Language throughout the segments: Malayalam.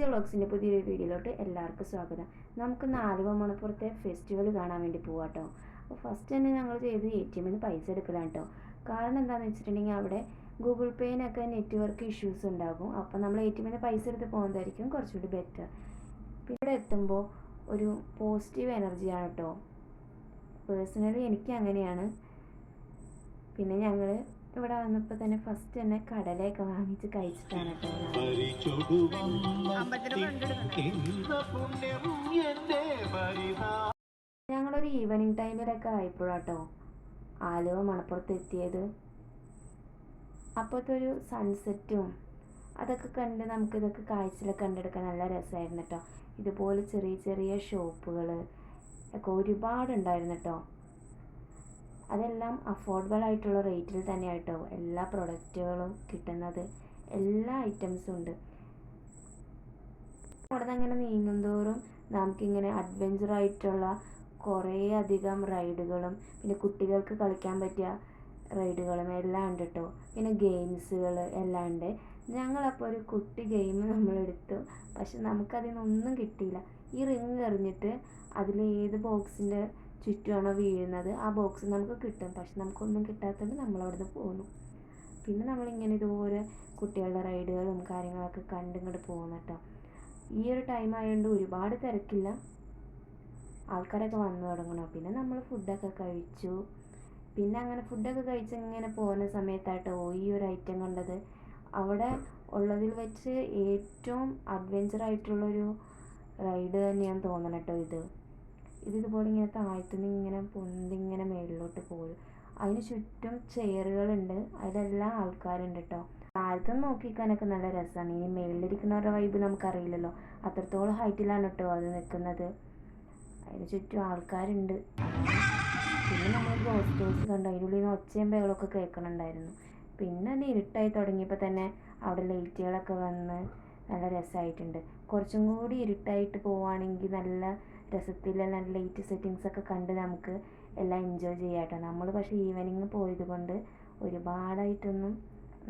ഷീജ വ്ളോഗ്സിൻ്റെ പുതിയൊരു വീഡിയോയിലോട്ട് എല്ലാവർക്കും സ്വാഗതം. നമുക്കിന്ന് ആലുവ മണപ്പുറത്തെ ഫെസ്റ്റിവൽ കാണാൻ വേണ്ടി പോവാം കേട്ടോ. അപ്പോൾ ഫസ്റ്റ് തന്നെ ഞങ്ങൾ ചെയ്ത് ATM ന്ന് പൈസ എടുക്കലാണ് കേട്ടോ. കാരണം എന്താണെന്ന് വെച്ചിട്ടുണ്ടെങ്കിൽ അവിടെ ഗൂഗിൾ പേയിനൊക്കെ നെറ്റ്വർക്ക് ഇഷ്യൂസ് ഉണ്ടാകും. അപ്പോൾ നമ്മൾ ATM ന്ന് പൈസ എടുത്ത് പോകുന്നതായിരിക്കും കുറച്ചുകൂടി ബെറ്റർ. പിന്നെ ഇവിടെ എത്തുമ്പോൾ ഒരു പോസിറ്റീവ് എനർജിയാണ് കേട്ടോ. പേഴ്സണലി എനിക്ക് അങ്ങനെയാണ്. പിന്നെ ഞങ്ങൾ ഇവിടെ വന്നപ്പോൾ തന്നെ ഫസ്റ്റ് തന്നെ കടലയൊക്കെ വാങ്ങിച്ച് കഴിച്ചിട്ടാണ് കേട്ടോ. ഞങ്ങളൊരു ഈവനിങ് ടൈമിലൊക്കെ ആയപ്പോഴാട്ടോ ആലുവ മണപ്പുറത്ത് എത്തിയത്. അപ്പോഴത്തെ ഒരു സൺസെറ്റും അതൊക്കെ കണ്ട് നമുക്കിതൊക്കെ കാഴ്ചയിലൊക്കെ കണ്ടെടുക്കാൻ നല്ല രസമായിരുന്നു കേട്ടോ. ഇതുപോലെ ചെറിയ ചെറിയ ഷോപ്പുകൾ ഒക്കെ ഒരുപാടുണ്ടായിരുന്നു കേട്ടോ. അതെല്ലാം അഫോർഡബിൾ ആയിട്ടുള്ള റേറ്റിൽ തന്നെയായിട്ടോ എല്ലാ പ്രൊഡക്റ്റുകളും കിട്ടുന്നത്. എല്ലാ ഐറ്റംസും ഉണ്ട്. അവിടെ നിന്ന് അങ്ങനെ നീങ്ങുന്തോറും നമുക്കിങ്ങനെ അഡ്വഞ്ചറായിട്ടുള്ള കുറേ അധികം റൈഡുകളും പിന്നെ കുട്ടികൾക്ക് കളിക്കാൻ പറ്റിയ റൈഡുകളും എല്ലാം ഉണ്ട് കേട്ടോ. പിന്നെ ഗെയിംസുകൾ എല്ലാം ഉണ്ട്. ഞങ്ങളപ്പോൾ ഒരു കുട്ടി ഗെയിം നമ്മളെടുത്തു. പക്ഷെ നമുക്കതിൽ നിന്നൊന്നും കിട്ടിയില്ല. ഈ റിങ് എറിഞ്ഞിട്ട് അതിൽ ഏത് ബോക്സിൻ്റെ ചുറ്റുമാണോ വീഴുന്നത് ആ ബോക്സ് നമുക്ക് കിട്ടും. പക്ഷെ നമുക്കൊന്നും കിട്ടാത്തതുകൊണ്ട് നമ്മളവിടുന്ന് പോന്നു. പിന്നെ നമ്മളിങ്ങനെ ഇതുപോലെ കുട്ടികളുടെ റൈഡുകളും കാര്യങ്ങളൊക്കെ കണ്ടിങ്ങോട്ട് പോകുന്നു കേട്ടോ. ഈ ഒരു ടൈം ആയതുകൊണ്ട് ഒരുപാട് തിരക്കില്ല, ആൾക്കാരൊക്കെ വന്നു തുടങ്ങണം. പിന്നെ നമ്മൾ ഫുഡൊക്കെ കഴിച്ചു. പിന്നെ അങ്ങനെ ഫുഡൊക്കെ കഴിച്ച് ഇങ്ങനെ പോകുന്ന സമയത്തായിട്ടോ ഈ ഒരു ഐറ്റം കണ്ടത്. അവിടെ ഉള്ളതിൽ വെച്ച് ഏറ്റവും അഡ്വഞ്ചറായിട്ടുള്ളൊരു റൈഡ് തന്നെയാണ് തോന്നണം കേട്ടോ. ഇതുപോലെ ഇങ്ങനെ താഴ്ത്തുനിന്ന് ഇങ്ങനെ പൊന്തിങ്ങനെ മേളിലോട്ട് പോകും. അതിന് ചുറ്റും ചെയറുകളുണ്ട്, അതിലെല്ലാം ആൾക്കാരുണ്ട് കേട്ടോ. താഴത്തുനിന്ന് നോക്കിക്കാനൊക്കെ നല്ല രസമാണ്. ഇനി മേളിലിരിക്കുന്നവരുടെ വൈബ് നമുക്കറിയില്ലല്ലോ. അത്രത്തോളം ഹൈറ്റിലാണ് കേട്ടോ അത് നിൽക്കുന്നത്. അതിന് ചുറ്റും ആൾക്കാരുണ്ട്. പിന്നെ നമ്മൾ ഗോസ്റ്റ് ഹൗസ് കണ്ടു. അതിൻ്റെ ഉള്ളിൽ നിന്ന് ഒച്ചയും ബഹളമൊക്കെ കേൾക്കണുണ്ടായിരുന്നു. പിന്നെ അത് ഇരുട്ടായി തുടങ്ങിയപ്പോൾ തന്നെ അവിടെ ലൈറ്റുകളൊക്കെ വന്ന് നല്ല രസമായിട്ടുണ്ട്. കുറച്ചും കൂടി ഇരുട്ടായിട്ട് പോവുകയാണെങ്കിൽ നല്ല രസത്തിൽ നല്ല ലൈറ്റ് സെറ്റിങ്സൊക്കെ കണ്ട് നമുക്ക് എല്ലാം എൻജോയ് ചെയ്യാം കേട്ടോ. നമ്മൾ പക്ഷേ ഈവനിങ് പോയത് കൊണ്ട് ഒരുപാടായിട്ടൊന്നും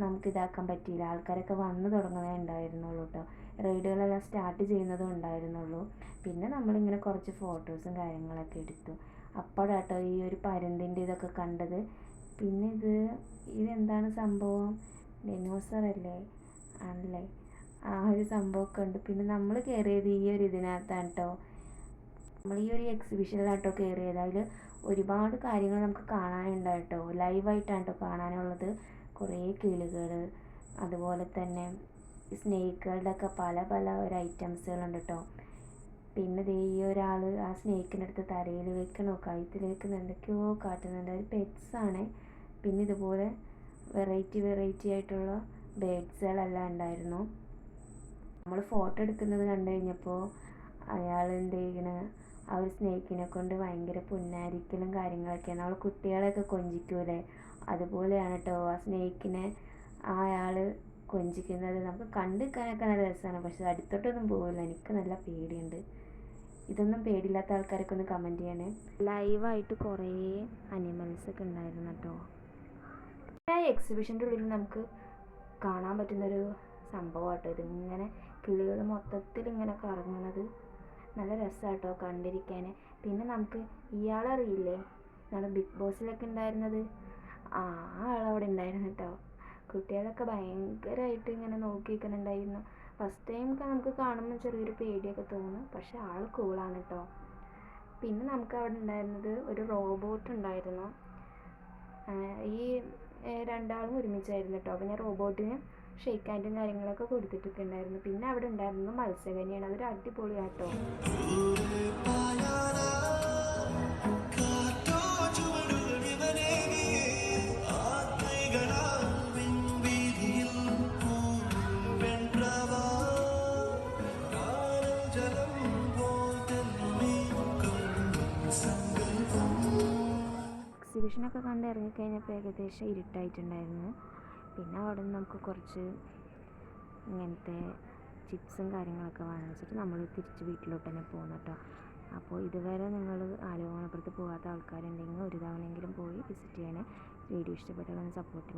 നമുക്ക് ഇതാക്കാൻ പറ്റിയില്ല. ആൾക്കാരൊക്കെ വന്ന് തുടങ്ങുന്നേ ഉണ്ടായിരുന്നുള്ളൂ കേട്ടോ. റൈഡുകളെല്ലാം സ്റ്റാർട്ട് ചെയ്യുന്നതും ഉണ്ടായിരുന്നുള്ളൂ. പിന്നെ നമ്മളിങ്ങനെ കുറച്ച് ഫോട്ടോസും കാര്യങ്ങളൊക്കെ എടുത്തു. അപ്പോഴാട്ടോ ഈ ഒരു പരുന്തിൻ്റെ ഇതൊക്കെ കണ്ടത്. പിന്നെ ഇതെന്താണ് സംഭവം, ഡൈനോസർ അല്ലേ? ആണല്ലേ, ആ ഒരു സംഭവമൊക്കെ ഉണ്ട്. പിന്നെ നമ്മൾ കയറിയത് ഈ ഒരു ഇതിനകത്താണ് കേട്ടോ. നമ്മൾ ഈ ഒരു എക്സിബിഷനിലാട്ടോ കയറിയത്. അതിൽ ഒരുപാട് കാര്യങ്ങൾ നമുക്ക് കാണാനുണ്ട് കേട്ടോ. ലൈവായിട്ടാണ് കേട്ടോ കാണാനുള്ളത്. കുറേ കിളികൾ, അതുപോലെ തന്നെ സ്നേക്കുകളുടെ ഒക്കെ പല പല ഒരു ഐറ്റംസുകളുണ്ട് കേട്ടോ. പിന്നെ ഈ ഒരാൾ ആ സ്നേക്കിൻ്റെ അടുത്ത് തലയിൽ വെക്കണോ കഴുത്തിൽ വെക്കണോ എന്തൊക്കെയോ കാട്ടുന്നുണ്ട്. ഒരു പെറ്റ്സാണ്. പിന്നെ ഇതുപോലെ വെറൈറ്റി ആയിട്ടുള്ള ബേഡ്സുകളെല്ലാം ഉണ്ടായിരുന്നു. നമ്മൾ ഫോട്ടോ എടുക്കുന്നത് കണ്ടു കഴിഞ്ഞപ്പോൾ അയാൾ എന്ത് ചെയ്യണ ആ ഒരു സ്നേക്കിനെ കൊണ്ട് ഭയങ്കര പുന്നാരിക്കലും കാര്യങ്ങളൊക്കെയാണ്. നമ്മൾ കുട്ടികളെയൊക്കെ കൊഞ്ചിക്കൂലേ, അതുപോലെയാണ് കേട്ടോ ആ സ്നേക്കിനെ അയാൾ കൊഞ്ചിക്കുന്നത്. നമുക്ക് കണ്ടിരിക്കാനൊക്കെ നല്ല രസമാണ്. പക്ഷെ അടുത്തോട്ടൊന്നും പോകില്ല, എനിക്ക് നല്ല പേടിയുണ്ട്. ഇതൊന്നും പേടിയില്ലാത്ത ആൾക്കാരൊക്കെ ഒന്ന് കമൻറ്റ് ചെയ്യണേ. ലൈവായിട്ട് കുറേ അനിമൽസൊക്കെ ഉണ്ടായിരുന്നു കേട്ടോ. ആ എക്സിബിഷൻ്റെ ഉള്ളിൽ നമുക്ക് കാണാൻ പറ്റുന്നൊരു സംഭവം കേട്ടോ. ഇതിങ്ങനെ കിളികൾ മൊത്തത്തിൽ ഇങ്ങനെ കറങ്ങുന്നത് നല്ല രസമാണ് കേട്ടോ കണ്ടിരിക്കാൻ. പിന്നെ നമുക്ക് ഇയാളറിയില്ലേ, നമ്മുടെ ബിഗ് ബോസിലൊക്കെ ഉണ്ടായിരുന്നത്, ആ ആളവിടെ ഉണ്ടായിരുന്നു കേട്ടോ. കുട്ടികളൊക്കെ ഭയങ്കരമായിട്ട് ഇങ്ങനെ നോക്കി നിൽക്കുന്നുണ്ടായിരുന്നു. ഫസ്റ്റ് ടൈം നമുക്ക് കാണുമ്പോൾ ചെറിയൊരു പേടിയൊക്കെ തോന്നും, പക്ഷെ ആൾ കൂളാണ് കേട്ടോ. പിന്നെ നമുക്ക് അവിടെ ഉണ്ടായിരുന്നത് ഒരു റോബോട്ട് ഉണ്ടായിരുന്നു. ഈ രണ്ടാളും ഒരുമിച്ചായിരുന്നു കേട്ടോ. അപ്പോൾ ഞാൻ റോബോട്ടിന് ഷെയ്ക്ക് ഹാൻഡും കാര്യങ്ങളൊക്കെ കൊടുത്തിട്ടൊക്കെ ഉണ്ടായിരുന്നു. പിന്നെ അവിടെ ഉണ്ടായിരുന്നത് മത്സ്യകന്യാണ്. അതൊരു അടിപൊളിയാട്ടോ. എക്സിബിഷനൊക്കെ കണ്ട് ഇറങ്ങിക്കഴിഞ്ഞപ്പോൾ ഏകദേശം ഇരുട്ടായിട്ടുണ്ടായിരുന്നു. പിന്നെ അവിടെ നിന്ന് നമുക്ക് കുറച്ച് ഇങ്ങനത്തെ ചിപ്സും കാര്യങ്ങളൊക്കെ വാങ്ങിച്ചിട്ട് നമ്മൾ തിരിച്ച് വീട്ടിലോട്ട് തന്നെ പോകുന്നു കേട്ടോ. അപ്പോൾ ഇതുവരെ നിങ്ങൾ ആലുവ മണപ്പുറത്ത് പോകാത്ത ആൾക്കാരുണ്ടെങ്കിൽ ഒരു തവണയെങ്കിലും പോയി വിസിറ്റ് ചെയ്യണേ. വീഡിയോ ഇഷ്ടപ്പെട്ടാൽ ഒന്ന് സപ്പോർട്ട് ചെയ്യണം.